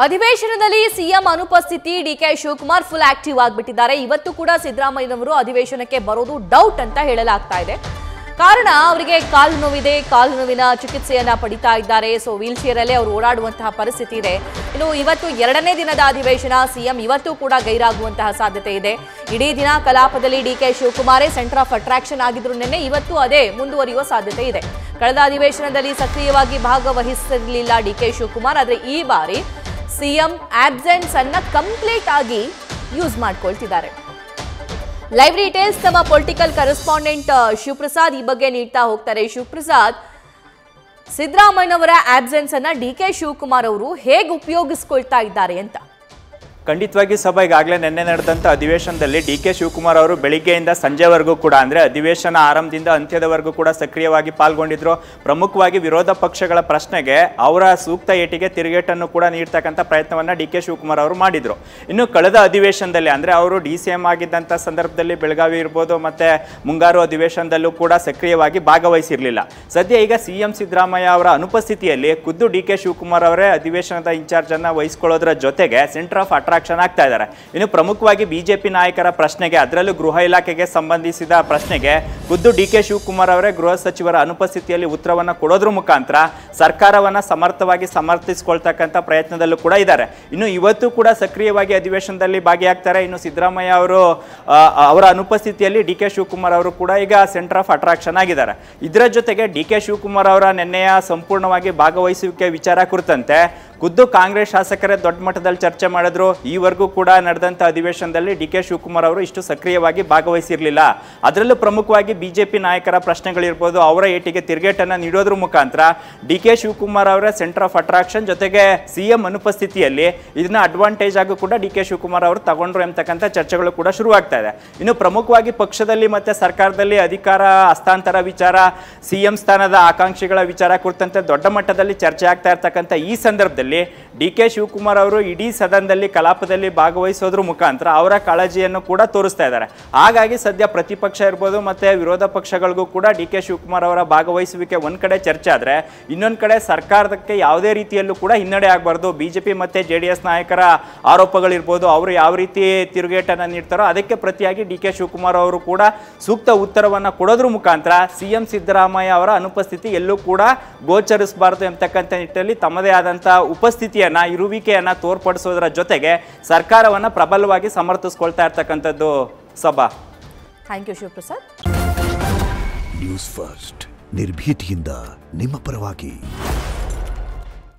ಅಧಿವೇಶನದಲ್ಲಿ ಸಿಎಂ ಅನುಪಸ್ಥಿತಿ DK Shivakumar full active ಆಗಿಬಿಟ್ಟಿದ್ದಾರೆ. ಇವತ್ತು ಕೂಡ ಸಿದ್ದರಾಮಯ್ಯನವರು ಅಧಿವೇಶನಕ್ಕೆ ಬರೋದು ಡೌಟ್ ಅಂತ ಹೇಳಲಾಗ್ತಾ ಇದೆ. ಕಾರಣ ಅವರಿಗೆ ಕಾಲು ನೋವಿದೆ, ಕಾಲು ನೋವಿನ ಚಿಕಿತ್ಸೆಯನ್ನ ಪಡಿತಾ ಇದ್ದಾರೆ. ಸೊ ವೀಲ್ ಚೇರ್ ಅಲ್ಲೇ ಅವರು ಓಡಾಡುವಂತಹ ಪರಿಸ್ಥಿತಿ ಇದೆ. ಇನ್ನು ಇವತ್ತು ಎರಡನೇ ದಿನದ ಅಧಿವೇಶನ, ಸಿಎಂ ಇವತ್ತು ಕೂಡ ಗೈರಾಗುವಂತಹ ಸಾಧ್ಯತೆ ಇದೆ. ಇಡೀ ದಿನ ಕಲಾಪದಲ್ಲಿ ಡಿಕೆ ಶಿವಕುಮಾರೇ ಸೆಂಟರ್ ಆಫ್ ಅಟ್ರಾಕ್ಷನ್ ಆಗಿದ್ರು ನಿನ್ನೆ, ಇವತ್ತು ಅದೇ ಮುಂದುವರಿಯುವ ಸಾಧ್ಯತೆ ಇದೆ. ಕಳೆದ ಅಧಿವೇಶನದಲ್ಲಿ ಸಕ್ರಿಯವಾಗಿ ಭಾಗವಹಿಸಿರಲಿಲ್ಲ ಡಿಕೆ ಶಿವಕುಮಾರ್, ಆದರೆ ಈ ಬಾರಿ ಸಿಎಂ ಆಬ್ಸೆನ್ಸ್ ಅನ್ನ ಕಂಪ್ಲೀಟ್ ಆಗಿ ಯೂಸ್ ಮಾಡ್ಕೊಳ್ತಿದ್ದಾರೆ. ಲೈವ್ ಡೀಟೇಲ್ಸ್ ನಮ್ಮ ಪೊಲಿಟಿಕಲ್ ಕರೆಸ್ಪಾಂಡೆಂಟ್ ಶಿವಪ್ರಸಾದ್ ಈ ಬಗ್ಗೆ ನೀಡ್ತಾ ಹೋಗ್ತಾರೆ. ಶಿವಪ್ರಸಾದ್, ಸಿದ್ದರಾಮಯ್ಯನವರ ಆಬ್ಸೆನ್ಸ್ ಅನ್ನ ಡಿಕೆ ಶಿವಕುಮಾರ್ ಅವರು ಹೇಗೆ ಉಪಯೋಗಿಸ್ಕೊಳ್ತಾ ಇದ್ದಾರೆ ಅಂತ? ಖಂಡಿತವಾಗಿ ಸಭಾ ಈಗಾಗಲೇ ನಿನ್ನೆ ನಡೆದಂಥ ಅಧಿವೇಶನದಲ್ಲಿ ಡಿಕೆ ಶಿವಕುಮಾರ್ ಅವರು ಬೆಳಿಗ್ಗೆಯಿಂದ ಸಂಜೆವರೆಗೂ ಕೂಡ ಅಂದರೆ ಅಧಿವೇಶನ ಆರಂಭದಿಂದ ಅಂತ್ಯದವರೆಗೂ ಕೂಡ ಸಕ್ರಿಯವಾಗಿ ಪಾಲ್ಗೊಂಡಿದ್ರು. ಪ್ರಮುಖವಾಗಿ ವಿರೋಧ ಪಕ್ಷಗಳ ಪ್ರಶ್ನೆಗೆ ಅವರ ಸೂಕ್ತ ಏಟಿಗೆ ತಿರುಗೇಟನ್ನು ಕೂಡ ನೀಡ್ತಕ್ಕಂಥ ಪ್ರಯತ್ನವನ್ನು ಡಿಕೆ ಶಿವಕುಮಾರ್ ಅವರು ಮಾಡಿದರು. ಇನ್ನು ಕಳೆದ ಅಧಿವೇಶನದಲ್ಲಿ ಅಂದರೆ ಅವರು DCM ಆಗಿದ್ದಂಥ ಸಂದರ್ಭದಲ್ಲಿ ಬೆಳಗಾವಿ ಇರ್ಬೋದು ಮತ್ತು ಮುಂಗಾರು ಅಧಿವೇಶನದಲ್ಲೂ ಕೂಡ ಸಕ್ರಿಯವಾಗಿ ಭಾಗವಹಿಸಿರಲಿಲ್ಲ. ಸದ್ಯ ಈಗ CM ಸಿದ್ದರಾಮಯ್ಯ ಅವರ ಅನುಪಸ್ಥಿತಿಯಲ್ಲಿ ಖುದ್ದು ಡಿಕೆ ಶಿವಕುಮಾರ್ ಅವರೇ ಅಧಿವೇಶನದ ಇನ್ಚಾರ್ಜನ್ನು ವಹಿಸಿಕೊಳ್ಳೋದ್ರ ಜೊತೆಗೆ ಸೆಂಟರ್ ಆಫ್ ಅಟ್ರಾಕ್ಷನ್ ಆಗ್ತಾ ಇದ್ದಾರೆ. ಇನ್ನು ಪ್ರಮುಖವಾಗಿ ಬಿಜೆಪಿ ನಾಯಕರ ಪ್ರಶ್ನೆಗೆ, ಅದರಲ್ಲೂ ಗೃಹ ಇಲಾಖೆಗೆ ಸಂಬಂಧಿಸಿದ ಪ್ರಶ್ನೆಗೆ ಖುದ್ದು ಡಿಕೆ ಶಿವಕುಮಾರ್ ಅವರೇ ಗೃಹ ಸಚಿವರ ಅನುಪಸ್ಥಿತಿಯಲ್ಲಿ ಉತ್ತರವನ್ನು ಕೊಡೋದ್ರ ಮುಖಾಂತರ ಸರ್ಕಾರವನ್ನು ಸಮರ್ಥವಾಗಿ ಸಮರ್ಥಿಸಿಕೊಳ್ತಕ್ಕಂಥ ಪ್ರಯತ್ನದಲ್ಲೂ ಕೂಡ ಇದ್ದಾರೆ. ಇನ್ನು ಇವತ್ತು ಕೂಡ ಸಕ್ರಿಯವಾಗಿ ಅಧಿವೇಶನದಲ್ಲಿ ಭಾಗಿಯಾಗ್ತಾರೆ. ಇನ್ನು ಸಿದ್ದರಾಮಯ್ಯ ಅವರು ಅವರ ಅನುಪಸ್ಥಿತಿಯಲ್ಲಿ ಡಿಕೆ ಶಿವಕುಮಾರ್ ಅವರು ಕೂಡ ಈಗ ಸೆಂಟರ್ ಆಫ್ ಅಟ್ರಾಕ್ಷನ್ ಆಗಿದ್ದಾರೆ. ಇದರ ಜೊತೆಗೆ ಡಿಕೆ ಶಿವಕುಮಾರ್ ಅವರ ನಿನ್ನೆಯ ಸಂಪೂರ್ಣವಾಗಿ ಭಾಗವಹಿಸುವಿಕೆ ವಿಚಾರ ಕುರಿತಂತೆ ಖುದ್ದು ಕಾಂಗ್ರೆಸ್ ಶಾಸಕರೇ ದೊಡ್ಡ ಮಟ್ಟದಲ್ಲಿ ಚರ್ಚೆ ಮಾಡಿದ್ರು. ಈವರೆಗೂ ಕೂಡ ನಡೆದಂಥ ಅಧಿವೇಶನದಲ್ಲಿ ಡಿಕೆ ಶಿವಕುಮಾರ್ ಅವರು ಇಷ್ಟು ಸಕ್ರಿಯವಾಗಿ ಭಾಗವಹಿಸಿರಲಿಲ್ಲ. ಅದರಲ್ಲೂ ಪ್ರಮುಖವಾಗಿ ಬಿಜೆಪಿ ನಾಯಕರ ಪ್ರಶ್ನೆಗಳಿರ್ಬೋದು, ಅವರ ಏಟಿಗೆ ತಿರುಗೇಟನ್ನು ನೀಡೋದ್ರ ಮುಖಾಂತರ ಡಿಕೆ ಶಿವಕುಮಾರ್ ಅವರ ಸೆಂಟರ್ ಆಫ್ ಅಟ್ರಾಕ್ಷನ್ ಜೊತೆಗೆ CM ಅನುಪಸ್ಥಿತಿಯಲ್ಲಿ ಇದನ್ನ ಅಡ್ವಾಂಟೇಜ್ ಆಗೂ ಕೂಡ ಡಿಕೆ ಶಿವಕುಮಾರ್ ಅವರು ತಗೊಂಡ್ರು ಎಂಬತಕ್ಕಂಥ ಚರ್ಚೆಗಳು ಕೂಡ ಶುರುವಾಗ್ತಾ ಇದೆ. ಇನ್ನು ಪ್ರಮುಖವಾಗಿ ಪಕ್ಷದಲ್ಲಿ ಮತ್ತು ಸರ್ಕಾರದಲ್ಲಿ ಅಧಿಕಾರ ಹಸ್ತಾಂತರ ವಿಚಾರ, CM ಸ್ಥಾನದ ಆಕಾಂಕ್ಷಿಗಳ ವಿಚಾರ ಕುರಿತಂತೆ ದೊಡ್ಡ ಮಟ್ಟದಲ್ಲಿ ಚರ್ಚೆ ಆಗ್ತಾ ಇರ್ತಕ್ಕಂಥ ಈ ಸಂದರ್ಭದಲ್ಲಿ ಡಿಕೆ ಶಿವಕುಮಾರ್ ಅವರು ಇಡೀ ಸದನದಲ್ಲಿ ಕಲಾಪದಲ್ಲಿ ಭಾಗವಹಿಸೋದ್ರ ಮುಖಾಂತರ ಅವರ ಕಾಳಜಿಯನ್ನು ಕೂಡ ತೋರಿಸ್ತಾ ಇದ್ದಾರೆ. ಹಾಗಾಗಿ ಸದ್ಯ ಪ್ರತಿಪಕ್ಷ ಇರ್ಬೋದು ಮತ್ತೆ ವಿರೋಧ ಪಕ್ಷಗಳಿಗೂ ಕೂಡ ಡಿಕೆ ಶಿವಕುಮಾರ್ ಅವರ ಭಾಗವಹಿಸುವಿಕೆ ಒಂದ್ ಕಡೆ ಚರ್ಚೆ ಆದ್ರೆ, ಇನ್ನೊಂದು ಕಡೆ ಸರ್ಕಾರಕ್ಕೆ ಯಾವುದೇ ರೀತಿಯಲ್ಲೂ ಕೂಡ ಹಿನ್ನಡೆ ಆಗಬಾರ್ದು. ಬಿಜೆಪಿ ಮತ್ತೆ JDS ನಾಯಕರ ಆರೋಪಗಳಿರ್ಬೋದು, ಅವರು ಯಾವ ರೀತಿ ತಿರುಗೇಟನ್ನು ನೀಡ್ತಾರೋ ಅದಕ್ಕೆ ಪ್ರತಿಯಾಗಿ ಡಿಕೆ ಶಿವಕುಮಾರ್ ಅವರು ಕೂಡ ಸೂಕ್ತ ಉತ್ತರವನ್ನು ಕೊಡೋದ್ರ ಮುಖಾಂತರ CM ಸಿದ್ದರಾಮಯ್ಯ ಅವರ ಅನುಪಸ್ಥಿತಿ ಎಲ್ಲೂ ಕೂಡ ಗೋಚರಿಸಬಾರದು ಎಂಬತಕ್ಕಂಥ ನಿಟ್ಟಿನಲ್ಲಿ ತಮ್ಮದೇ ಆದಂಥ ಉಪಸ್ಥಿತಿಯನ್ನ, ಇರುವಿಕೆಯನ್ನ ತೋರ್ಪಡಿಸೋದ್ರ ಜೊತೆಗೆ ಸರ್ಕಾರವನ್ನ ಪ್ರಬಲವಾಗಿ ಸಮರ್ಥಿಸಿಕೊಳ್ತಾ ಇರ್ತಕ್ಕಂಥದ್ದು. ಸಭಾ, thank you Shivaprasad. News first, ನಿರ್ಭೀತಿಯಿಂದ ನಿಮ್ಮ ಪರವಾಗಿ.